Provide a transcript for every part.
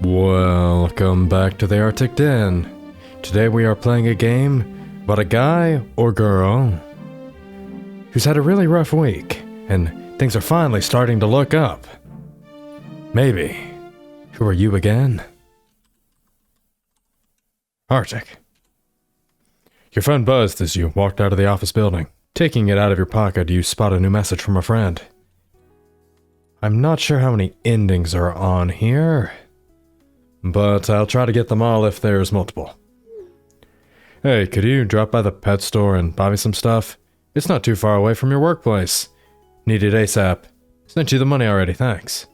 Welcome back to the Arctic Den. Today we are playing a game about a guy or girl who's had a really rough week, and things are finally starting to look up. Maybe. Who are you again? Arctic. Your phone buzzed as you walked out of the office building. Taking it out of your pocket, you spot a new message from a friend. I'm not sure how many endings are on here, but I'll try to get them all if there's multiple. Hey, could you drop by the pet store and buy me some stuff? It's not too far away from your workplace. Need it ASAP. Sent you the money already, thanks.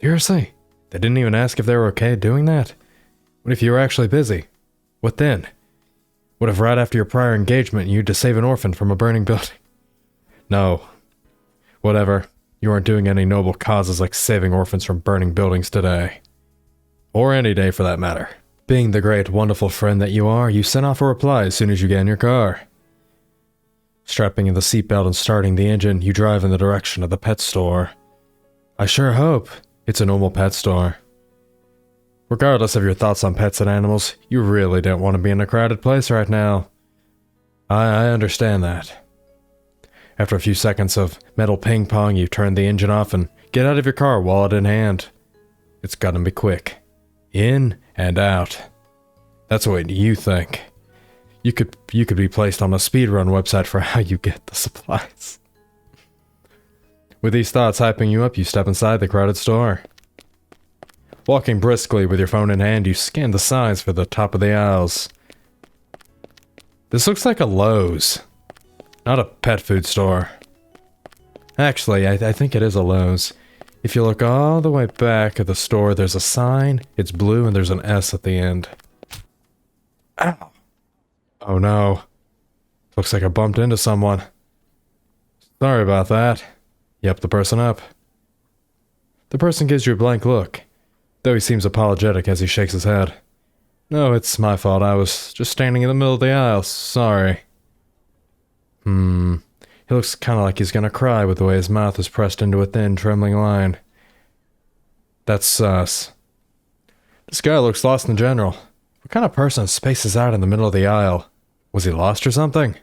Seriously? They didn't even ask if they were okay doing that? What if you were actually busy? What then? What if right after your prior engagement you had to save an orphan from a burning building? No. Whatever. You aren't doing any noble causes like saving orphans from burning buildings today. Or any day for that matter. Being the great, wonderful friend that you are, you sent off a reply as soon as you get in your car. Strapping in the seatbelt and starting the engine, you drive in the direction of the pet store. I sure hope it's a normal pet store. Regardless of your thoughts on pets and animals, you really don't want to be in a crowded place right now. I understand that. After a few seconds of metal ping pong, you turn the engine off and get out of your car, wallet in hand. It's gonna be quick. In and out. That's what you think. You could be placed on a speedrun website for how you get the supplies. With these thoughts hyping you up, you step inside the crowded store. Walking briskly with your phone in hand, you scan the signs for the top of the aisles. This looks like a Lowe's, not a pet food store. Actually, I think it is a Lowe's. If you look all the way back at the store, there's a sign, it's blue, and there's an S at the end. Ow. Oh no. Looks like I bumped into someone. Sorry about that. Yep, the person up. The person gives you a blank look, though he seems apologetic as he shakes his head. No, it's my fault. I was just standing in the middle of the aisle. Sorry. He looks kind of like he's gonna cry with the way his mouth is pressed into a thin, trembling line. That's sus. This guy looks lost in general. What kind of person spaces out in the middle of the aisle? Was he lost or something?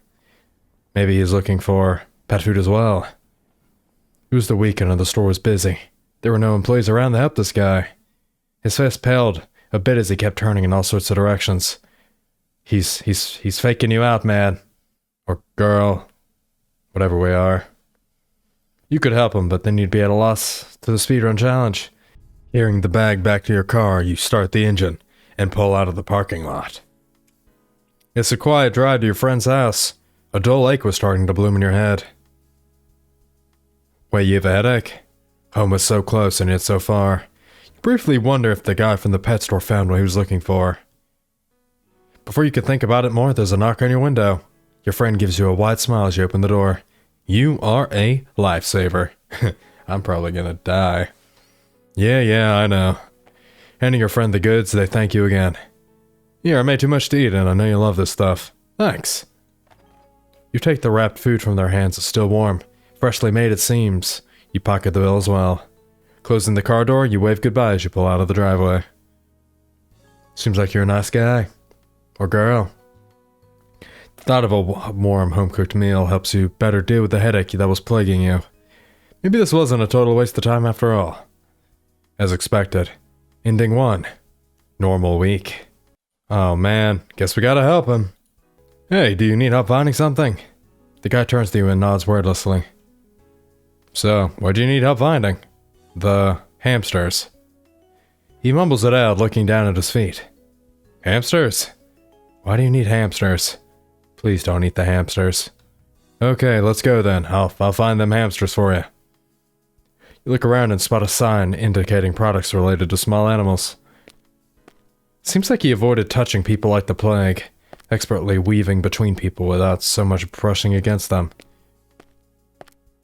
Maybe he's looking for pet food as well. It was the weekend and the store was busy. There were no employees around to help this guy. His face paled a bit as he kept turning in all sorts of directions. He's faking you out, man. Or girl. Whatever we are. You could help him, but then you'd be at a loss to the speedrun challenge. Carrying the bag back to your car, you start the engine and pull out of the parking lot. It's a quiet drive to your friend's house. A dull ache was starting to bloom in your head. Wait, you have a headache? Home was so close and yet so far. You briefly wonder if the guy from the pet store found what he was looking for. Before you could think about it more, there's a knock on your window. Your friend gives you a wide smile as you open the door. You are a lifesaver. I'm probably gonna die. Yeah, I know. Handing your friend the goods, they thank you again. Here, I made too much to eat and I know you love this stuff. Thanks. You take the wrapped food from their hands, it's still warm. Freshly made it seems. You pocket the bill as well. Closing the car door, you wave goodbye as you pull out of the driveway. Seems like you're a nice guy. Or girl. The thought of a warm, home-cooked meal helps you better deal with the headache that was plaguing you. Maybe this wasn't a total waste of time after all. As expected. Ending 1. Normal week. Oh man, guess we gotta help him. Hey, do you need help finding something? The guy turns to you and nods wordlessly. So, what do you need help finding? The hamsters. He mumbles it out, looking down at his feet. Hamsters? Why do you need hamsters? Please don't eat the hamsters. Okay, let's go then. I'll find them hamsters for you. You look around and spot a sign indicating products related to small animals. Seems like he avoided touching people like the plague, expertly weaving between people without so much brushing against them.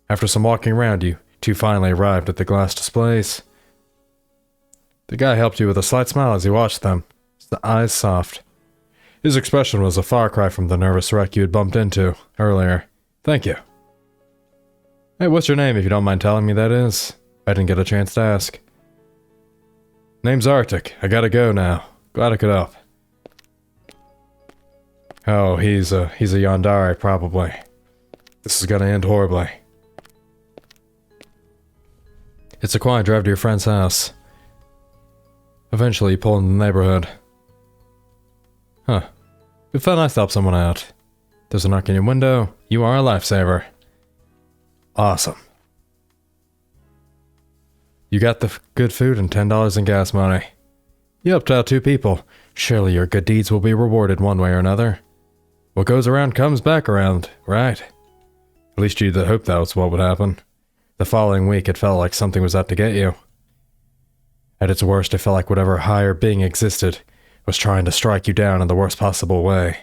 After some walking around, you two finally arrived at the glass displays. The guy helped you with a slight smile as he watched them, his eyes soft. His expression was a far cry from the nervous wreck you had bumped into earlier. Thank you. Hey, what's your name if you don't mind telling me that is? I didn't get a chance to ask. Name's Arctic. I gotta go now. Glad I could help. Oh, he's a Yandere, probably. This is gonna end horribly. It's a quiet drive to your friend's house. Eventually, you pull in the neighborhood. Huh. It felt nice to help someone out. There's a knock on your window. You are a lifesaver. Awesome. You got the good food and $10 in gas money. You helped out 2 people. Surely your good deeds will be rewarded one way or another. What goes around comes back around, right? At least you'd hope that was what would happen. The following week, it felt like something was out to get you. At its worst, it felt like whatever higher being existed was trying to strike you down in the worst possible way.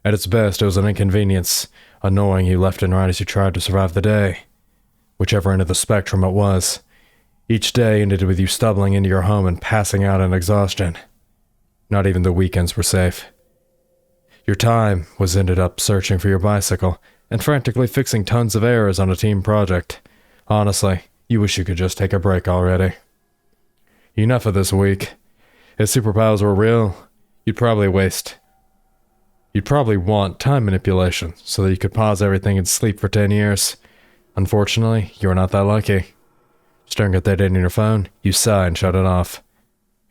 At its best, it was an inconvenience, annoying you left and right as you tried to survive the day. Whichever end of the spectrum it was, each day ended with you stumbling into your home and passing out in exhaustion. Not even the weekends were safe. Your time was ended up searching for your bicycle and frantically fixing tons of errors on a team project. Honestly, you wish you could just take a break already. Enough of this week. If superpowers were real, you'd probably want time manipulation so that you could pause everything and sleep for 10 years. Unfortunately, you're not that lucky. Staring at that date on your phone, you sigh and shut it off.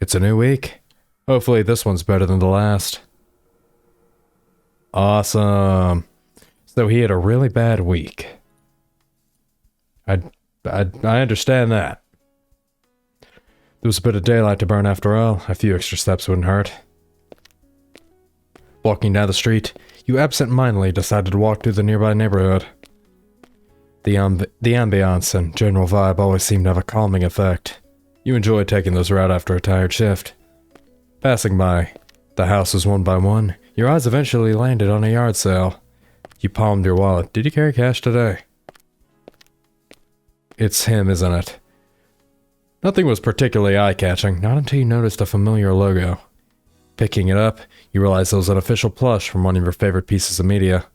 It's a new week. Hopefully this one's better than the last. Awesome. So he had a really bad week. I understand that. There was a bit of daylight to burn after all. A few extra steps wouldn't hurt. Walking down the street, you absent-mindedly decided to walk through the nearby neighborhood. The ambiance and general vibe always seemed to have a calming effect. You enjoyed taking this route after a tired shift. Passing by the houses one by one, your eyes eventually landed on a yard sale. You palmed your wallet. Did you carry cash today? It's him, isn't it? Nothing was particularly eye-catching, not until you noticed a familiar logo. Picking it up, you realized it was an official plush from one of your favorite pieces of media.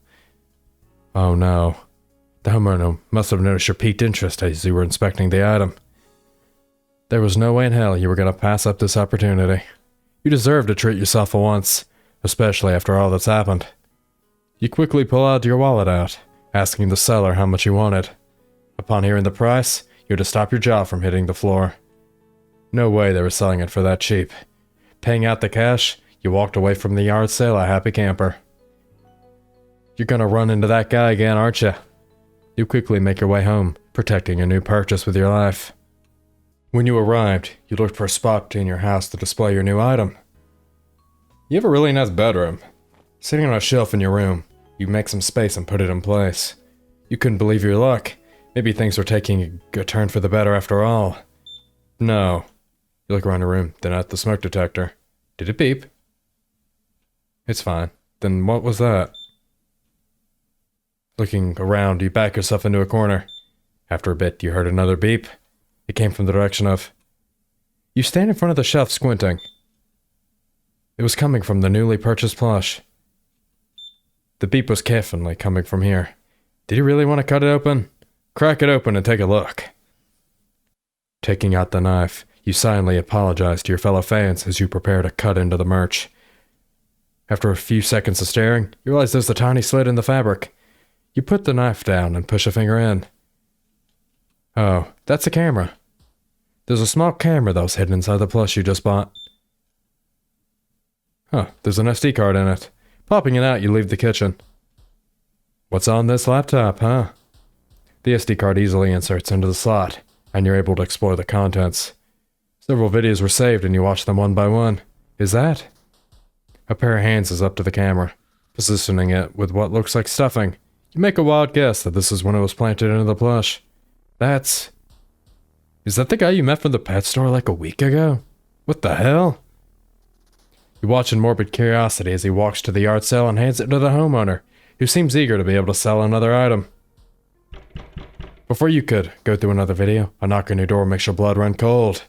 Oh no. The homeowner must have noticed your piqued interest as you were inspecting the item. There was no way in hell you were going to pass up this opportunity. You deserve to treat yourself for once, especially after all that's happened. You quickly pull your wallet out, asking the seller how much you wanted. Upon hearing the price, you had to stop your jaw from hitting the floor. No way they were selling it for that cheap. Paying out the cash, you walked away from the yard sale a happy camper. You're gonna run into that guy again, aren't you? You quickly make your way home, protecting a new purchase with your life. When you arrived, you looked for a spot in your house to display your new item. You have a really nice bedroom. Sitting on a shelf in your room, you make some space and put it in place. You couldn't believe your luck. Maybe things were taking a turn for the better after all. No. You look around the room, then at the smoke detector. Did it beep? It's fine. Then what was that? Looking around, you back yourself into a corner. After a bit, you heard another beep. It came from the direction of... You stand in front of the shelf squinting. It was coming from the newly purchased plush. The beep was carefully coming from here. Did you really want to cut it open? Crack it open and take a look. Taking out the knife, you silently apologized to your fellow fans as you prepare to cut into the merch. After a few seconds of staring, you realize there's a tiny slit in the fabric. You put the knife down and push a finger in. Oh, that's a camera. There's a small camera that was hidden inside the plush you just bought. Huh, there's an SD card in it. Popping it out, you leave the kitchen. What's on this laptop, huh? The SD card easily inserts into the slot, and you're able to explore the contents. Several videos were saved and you watch them one by one. Is that? A pair of hands is up to the camera, positioning it with what looks like stuffing. You make a wild guess that this is when it was planted into the plush. That's... Is that the guy you met from the pet store like a week ago? What the hell? You watch in morbid curiosity as he walks to the yard sale and hands it to the homeowner, who seems eager to be able to sell another item. Before you could go through another video, a knock on your door makes your blood run cold.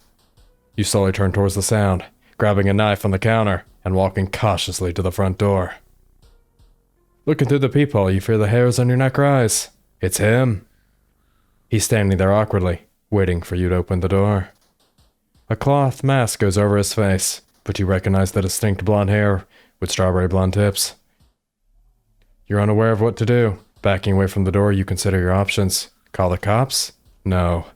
You slowly turn towards the sound, grabbing a knife on the counter and walking cautiously to the front door. Looking through the peephole, you feel the hairs on your neck rise. It's him. He's standing there awkwardly, waiting for you to open the door. A cloth mask goes over his face, but you recognize the distinct blonde hair with strawberry blonde tips. You're unaware of what to do. Backing away from the door, you consider your options. Call the cops? No.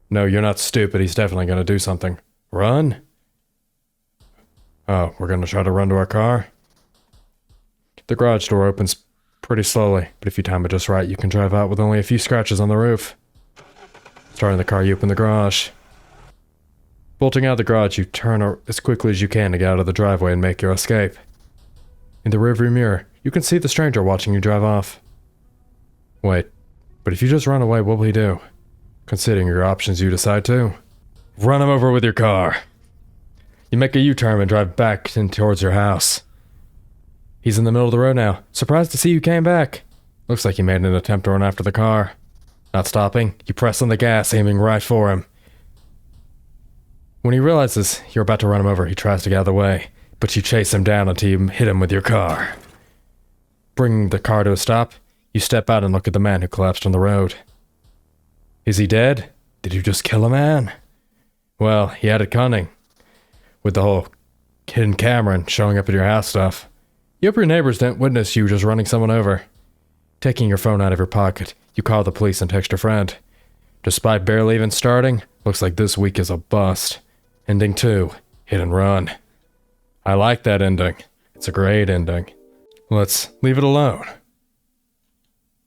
No, you're not stupid. He's definitely going to do something. Run? Oh, we're going to try to run to our car? The garage door opens pretty slowly, but if you time it just right, you can drive out with only a few scratches on the roof. Starting the car, you open the garage. Bolting out of the garage, you turn as quickly as you can to get out of the driveway and make your escape. In the rearview mirror, you can see the stranger watching you drive off. Wait, but if you just run away, what will he do? Considering your options, you decide to run him over with your car. You make a U-turn and drive back in towards your house. He's in the middle of the road now. Surprised to see you came back. Looks like you made an attempt to run after the car. Not stopping, you press on the gas, aiming right for him. When he realizes you're about to run him over, he tries to get out of the way, but you chase him down until you hit him with your car. Bringing the car to a stop, you step out and look at the man who collapsed on the road. Is he dead? Did you just kill a man? Well, he had it cunning. With the whole hidden camera and showing up at your house stuff. You hope your neighbors didn't witness you just running someone over. Taking your phone out of your pocket, you call the police and text your friend. Despite barely even starting, looks like this week is a bust. Ending 2, hit and run. I like that ending. It's a great ending. Let's leave it alone.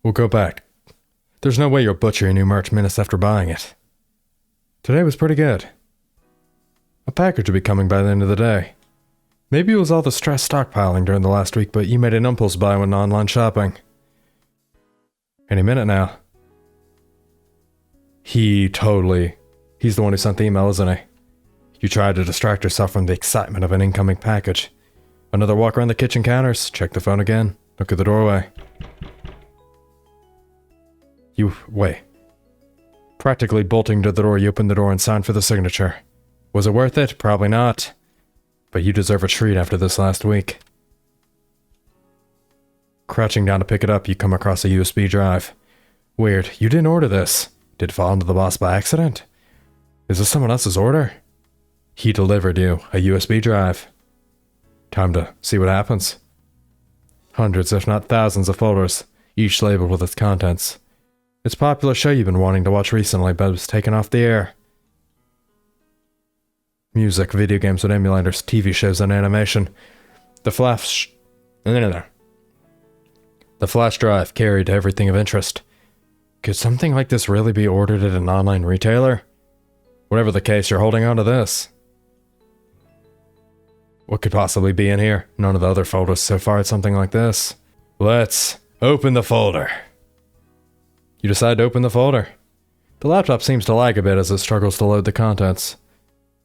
We'll go back. There's no way you'll butcher your new merch minutes after buying it. Today was pretty good. A package will be coming by the end of the day. Maybe it was all the stress stockpiling during the last week, but you made an impulse buy when online shopping. Any minute now. He's the one who sent the email, isn't he? You try to distract yourself from the excitement of an incoming package. Another walk around the kitchen counters, check the phone again, look at the doorway. Wait. Practically bolting to the door, you open the door and sign for the signature. Was it worth it? Probably not. But you deserve a treat after this last week. Crouching down to pick it up, you come across a USB drive. Weird, you didn't order this. Did it fall into the boss by accident? Is this someone else's order? He delivered you a USB drive. Time to see what happens. Hundreds, if not thousands of folders, each labeled with its contents. It's a popular show you've been wanting to watch recently, but it was taken off the air. Music, video games with emulators, TV shows and animation. The flash drive carried everything of interest. Could something like this really be ordered at an online retailer? Whatever the case, you're holding on to this. What could possibly be in here? None of the other folders so far had something like this. Let's open the folder. You decide to open the folder. The laptop seems to lag a bit as it struggles to load the contents.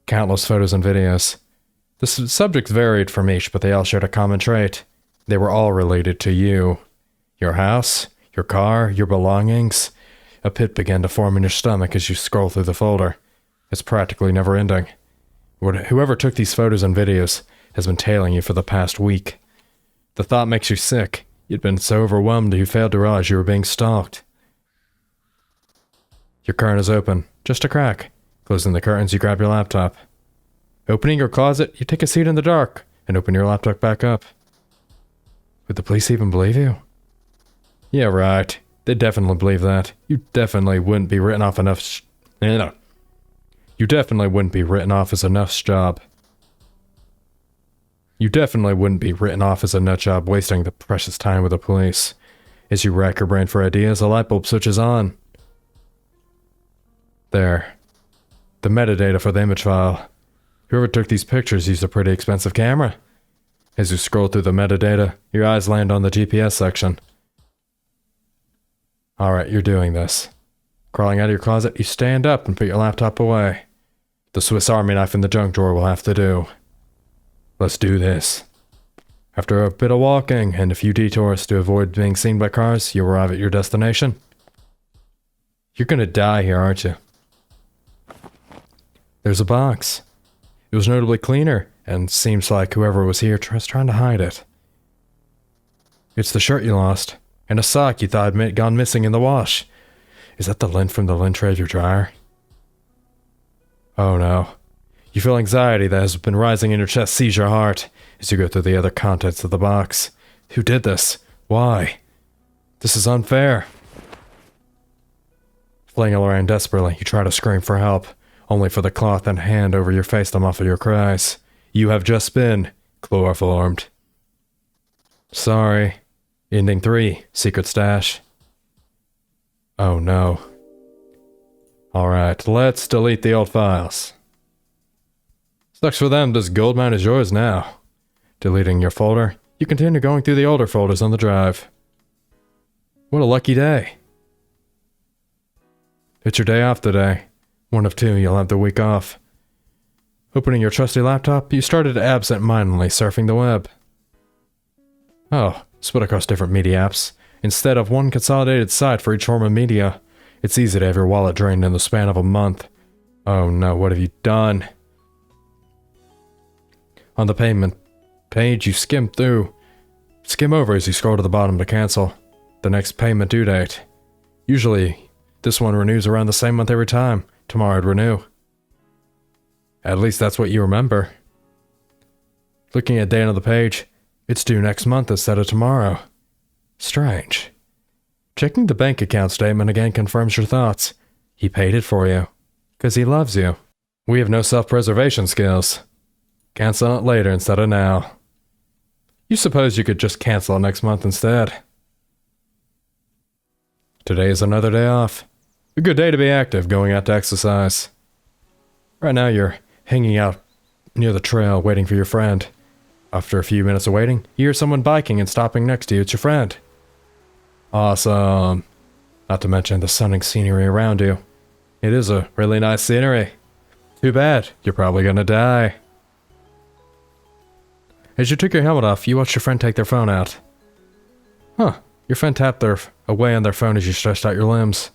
Countless photos and videos. The subjects varied from each, but they all shared a common trait. They were all related to you. Your house, your car, your belongings. A pit began to form in your stomach as you scroll through the folder. It's practically never ending. Whoever took these photos and videos has been tailing you for the past week. The thought makes you sick. You'd been so overwhelmed you failed to realize you were being stalked. Your curtain is open, just a crack. Closing the curtains, you grab your laptop. Opening your closet, you take a seat in the dark and open your laptop back up. Would the police even believe you? Yeah, right. They definitely believe that. You definitely wouldn't be written off You definitely wouldn't be written off as a nut job. You definitely wouldn't be written off as a nut job wasting the precious time with the police. As you rack your brain for ideas, a light bulb switches on. There. The metadata for the image file. Whoever took these pictures used a pretty expensive camera. As you scroll through the metadata, your eyes land on the GPS section. Alright, you're doing this. Crawling out of your closet, you stand up and put your laptop away. The Swiss Army knife in the junk drawer will have to do. Let's do this. After a bit of walking and a few detours to avoid being seen by cars, you arrive at your destination. You're gonna die here, aren't you? There's a box. It was notably cleaner, and seems like whoever was here was trying to hide it. It's the shirt you lost, and a sock you thought had gone missing in the wash. Is that the lint from the lint tray of your dryer? Oh no. You feel anxiety that has been rising in your chest seize your heart as you go through the other contents of the box. Who did this? Why? This is unfair. Flailing around desperately, you try to scream for help, only for the cloth and hand over your face to muffle your cries. You have just been chloroformed. Sorry. Ending 3, secret stash. Oh no. Alright, let's delete the old files. Sucks for them, this gold mine is yours now. Deleting your folder, you continue going through the older folders on the drive. What a lucky day. It's your day off today. One of 2, you'll have the week off. Opening your trusty laptop, you started absent-mindedly surfing the web. Oh, split across different media apps. Instead of one consolidated site for each form of media, it's easy to have your wallet drained in the span of a month. Oh no, what have you done? On the payment page, you skim over as you scroll to the bottom to cancel the next payment due date. Usually, this one renews around the same month every time. Tomorrow it'd renew. At least that's what you remember. Looking at date on the page, it's due next month instead of tomorrow. Strange. Checking the bank account statement again confirms your thoughts. He paid it for you. 'Cause he loves you. We have no self-preservation skills. Cancel it later instead of now. You suppose you could just cancel it next month instead. Today is another day off. A good day to be active, going out to exercise. Right now you're hanging out near the trail waiting for your friend. After a few minutes of waiting, you hear someone biking and stopping next to you. It's your friend. Awesome. Not to mention the stunning scenery around you. It is a really nice scenery. Too bad, you're probably gonna die. As you took your helmet off, you watched your friend take their phone out. Huh, your friend tapped away on their phone as you stretched out your limbs.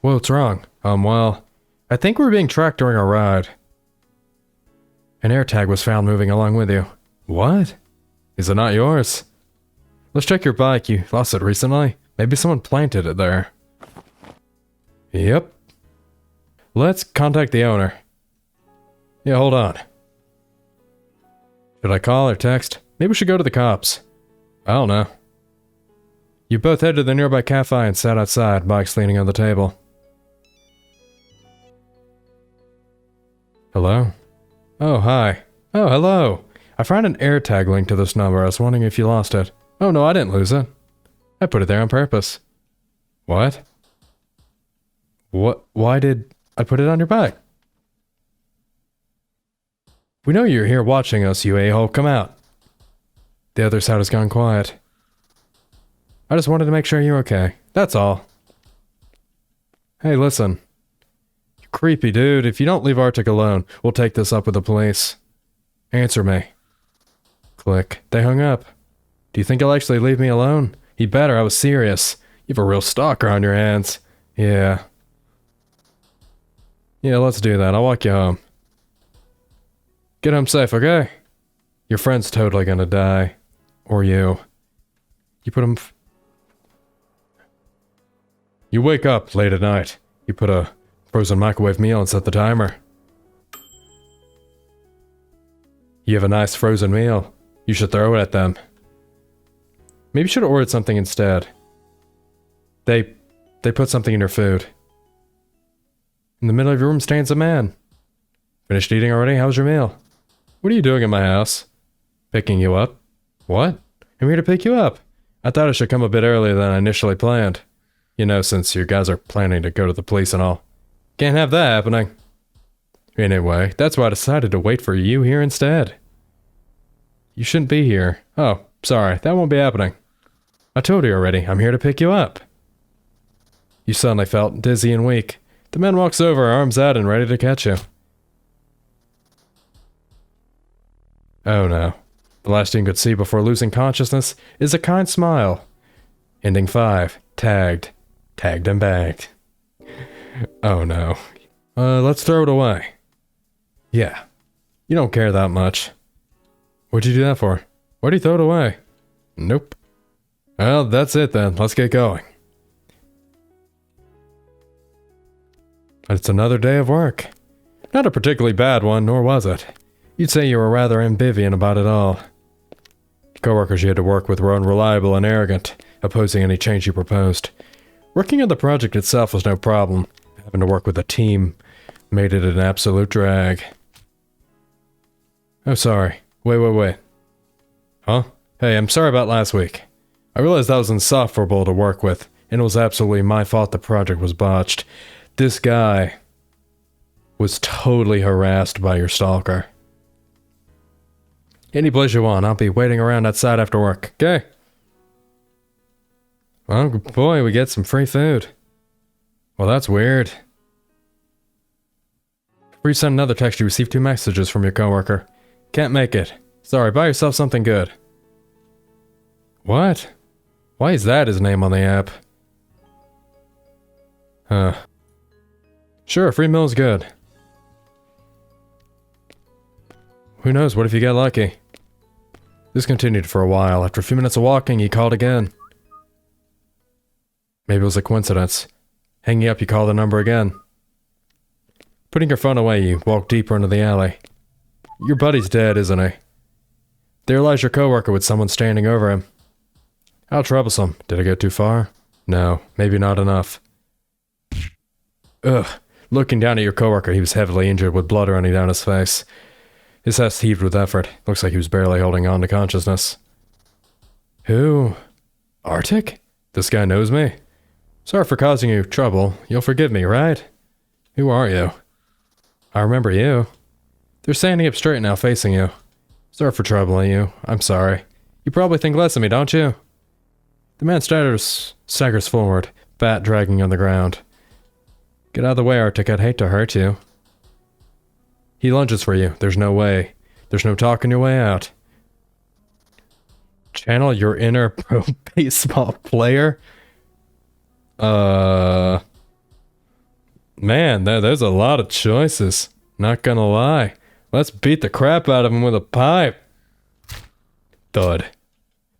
What's wrong? Well, I think we're being tracked during our ride. An AirTag was found moving along with you. What? Is it not yours? Let's check your bike. You lost it recently? Maybe someone planted it there. Yep. Let's contact the owner. Yeah, hold on. Should I call or text? Maybe we should go to the cops. I don't know. You both headed to the nearby cafe and sat outside, bikes leaning on the table. Hello? Oh, hi. Oh, hello. I found an AirTag link to this number. I was wondering if you lost it. Oh, no, I didn't lose it. I put it there on purpose. What? Why did I put it on your bike? We know you're here watching us, you a-hole. Come out. The other side has gone quiet. I just wanted to make sure you're okay. That's all. Hey, listen. You creepy dude. If you don't leave Arctic alone, we'll take this up with the police. Answer me. Click. They hung up. Do you think he'll actually leave me alone? He better. I was serious. You have a real stalker on your hands. Yeah. Yeah, let's do that. I'll walk you home. Get home safe, okay? Your friend's totally gonna die. Or you. You put him... You wake up late at night. You put a frozen microwave meal and set the timer. You have a nice frozen meal. You should throw it at them. Maybe you should have ordered something instead. They put something in your food. In the middle of your room stands a man. Finished eating already? How was your meal? What are you doing in my house? Picking you up? What? I'm here to pick you up. I thought I should come a bit earlier than I initially planned. You know, since you guys are planning to go to the police and all. Can't have that happening. Anyway, that's why I decided to wait for you here instead. You shouldn't be here. Oh, sorry, that won't be happening. I told you already, I'm here to pick you up. You suddenly felt dizzy and weak. The man walks over, arms out and ready to catch you. Oh no. The last thing you could see before losing consciousness is a kind smile. Ending 5. Tagged. Tagged and bagged. Oh no. Let's throw it away. Yeah. You don't care that much. What'd you do that for? Why'd you throw it away? Nope. Well, that's it then. Let's get going. It's another day of work. Not a particularly bad one, nor was it. You'd say you were rather ambivalent about it all. Coworkers you had to work with were unreliable and arrogant, opposing any change you proposed. Working on the project itself was no problem. Having to work with a team made it an absolute drag. Oh, sorry. Wait. Huh? Hey, I'm sorry about last week. I realized I was insufferable to work with, and it was absolutely my fault the project was botched. This guy was totally harassed by your stalker. Any place you want, I'll be waiting around outside after work, okay? Oh boy, we get some free food. Well, that's weird. Before you send another text, you receive 2 messages from your coworker. Can't make it. Sorry, buy yourself something good. What? Why is that his name on the app? Huh. Sure, free meal's good. Who knows, what if you get lucky? This continued for a while. After a few minutes of walking, he called again. Maybe it was a coincidence. Hanging up, you call the number again. Putting your phone away, you walk deeper into the alley. Your buddy's dead, isn't he? There lies your coworker with someone standing over him. How troublesome. Did I go too far? No, maybe not enough. Ugh. Looking down at your coworker, he was heavily injured with blood running down his face. His chest heaved with effort. Looks like he was barely holding on to consciousness. Who? Arctic? This guy knows me? Sorry for causing you trouble. You'll forgive me, right? Who are you? I remember you. They're standing up straight now, facing you. Sorry for troubling you. I'm sorry. You probably think less of me, don't you? The man staggers forward, bat dragging on the ground. Get out of the way, Arctic. I'd hate to hurt you. He lunges for you. There's no way. There's no talking your way out. Channel your inner pro baseball player? Man, there's a lot of choices. Not gonna lie. Let's beat the crap out of him with a pipe. Thud.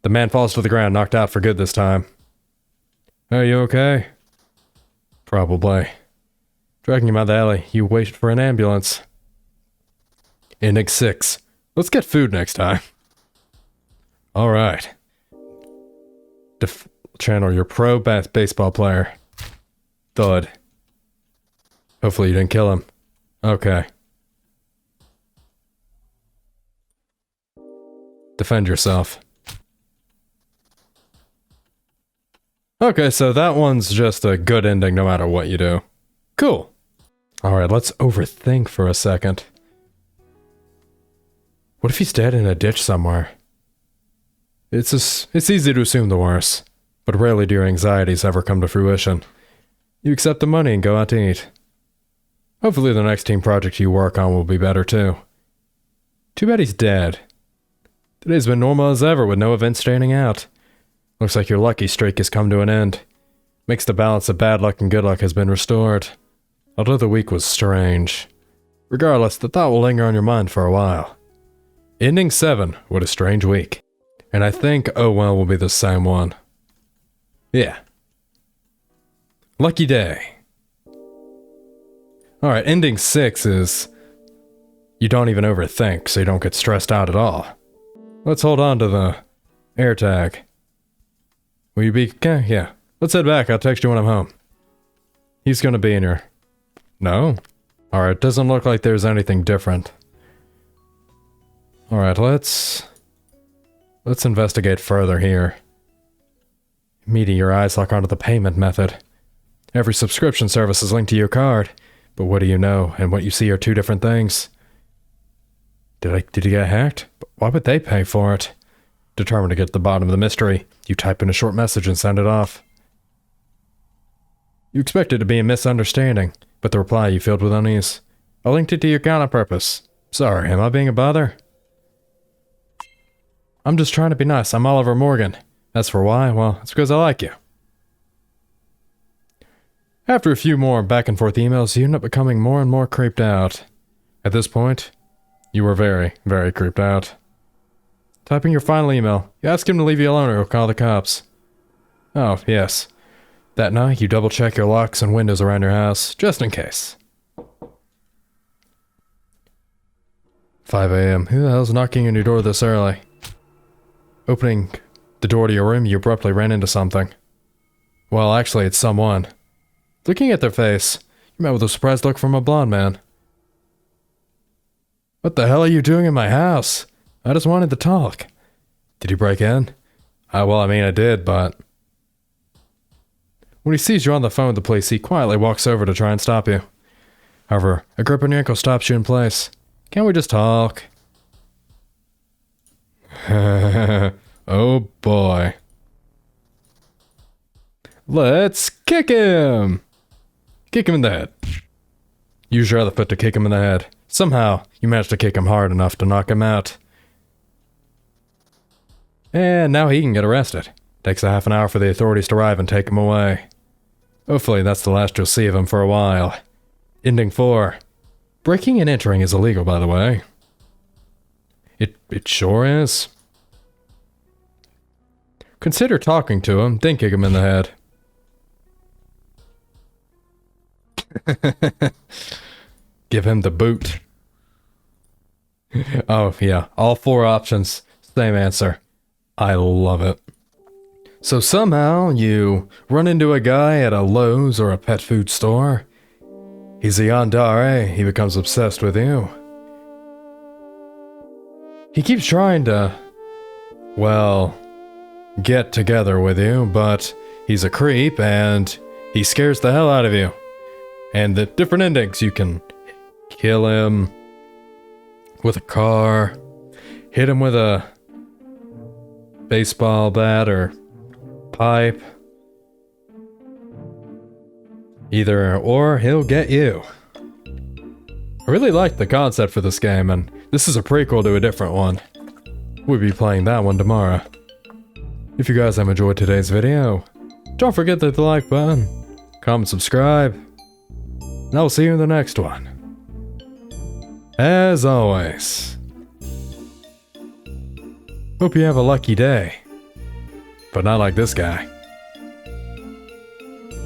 The man falls to the ground, knocked out for good this time. Are you okay? Probably. Dragging him out of the alley, you wait for an ambulance. Enix 6. Let's get food next time. Alright. Channel your pro baseball player. Thud. Hopefully you didn't kill him. Okay. Defend yourself. Okay, so that one's just a good ending no matter what you do. Cool. Alright, let's overthink for a second. What if he's dead in a ditch somewhere? It's easy to assume the worst, but rarely do your anxieties ever come to fruition. You accept the money and go out to eat. Hopefully the next team project you work on will be better too. Too bad he's dead. Today's been normal as ever with no events standing out. Looks like your lucky streak has come to an end. Makes the balance of bad luck and good luck has been restored. Although the week was strange. Regardless, the thought will linger on your mind for a while. Ending 7, what a strange week. And I think Oh Well will be the same one. Yeah. Lucky day. Alright, ending 6 is... you don't even overthink, so you don't get stressed out at all. Let's hold on to the AirTag. Will you be... okay, yeah. Let's head back, I'll text you when I'm home. He's gonna be in your... no? Alright, doesn't look like there's anything different. Alright, let's investigate further here. Meaty, your eyes lock onto the payment method. Every subscription service is linked to your card, but what do you know, and what you see are two different things. Did you get hacked? Why would they pay for it? Determined to get to the bottom of the mystery, you type in a short message and send it off. You expect it to be a misunderstanding, but the reply you filled with unease. I linked it to your account on purpose. Sorry, am I being a bother? I'm just trying to be nice. I'm Oliver Morgan. As for why, well, it's because I like you. After a few more back and forth emails, you end up becoming more and more creeped out. At this point, you were very, very creeped out. Typing your final email, you ask him to leave you alone or he'll call the cops. Oh, yes. That night, you double check your locks and windows around your house, just in case. 5 a.m. Who the hell's knocking on your door this early? Opening the door to your room, you abruptly ran into something. Well, actually, it's someone. Looking at their face, you met with a surprised look from a blonde man. What the hell are you doing in my house? I just wanted to talk. Did you break in? Well, I mean, I did, but... When he sees you on the phone with the police, he quietly walks over to try and stop you. However, a grip on your ankle stops you in place. Can't we just talk? Oh boy. Let's kick him! Kick him in the head. Use your other foot to kick him in the head. Somehow, you managed to kick him hard enough to knock him out. And now he can get arrested. Takes a half an hour for the authorities to arrive and take him away. Hopefully that's the last you'll see of him for a while. Ending 4. Breaking and entering is illegal, by the way. It sure is. Consider talking to him, then kick him in the head. Give him the boot. Oh, yeah. All 4 options. Same answer. I love it. So somehow you run into a guy at a Lowe's or a pet food store. He's a yandere. He becomes obsessed with you. He keeps trying to, well, get together with you, but he's a creep and he scares the hell out of you. And the different endings, you can kill him with a car, hit him with a baseball bat or pipe, either or he'll get you. I really like the concept for this game, and this is a prequel to a different one. We'll be playing that one tomorrow. If you guys have enjoyed today's video, don't forget to hit the like button, comment, subscribe, and I will see you in the next one. As always, hope you have a lucky day, but not like this guy.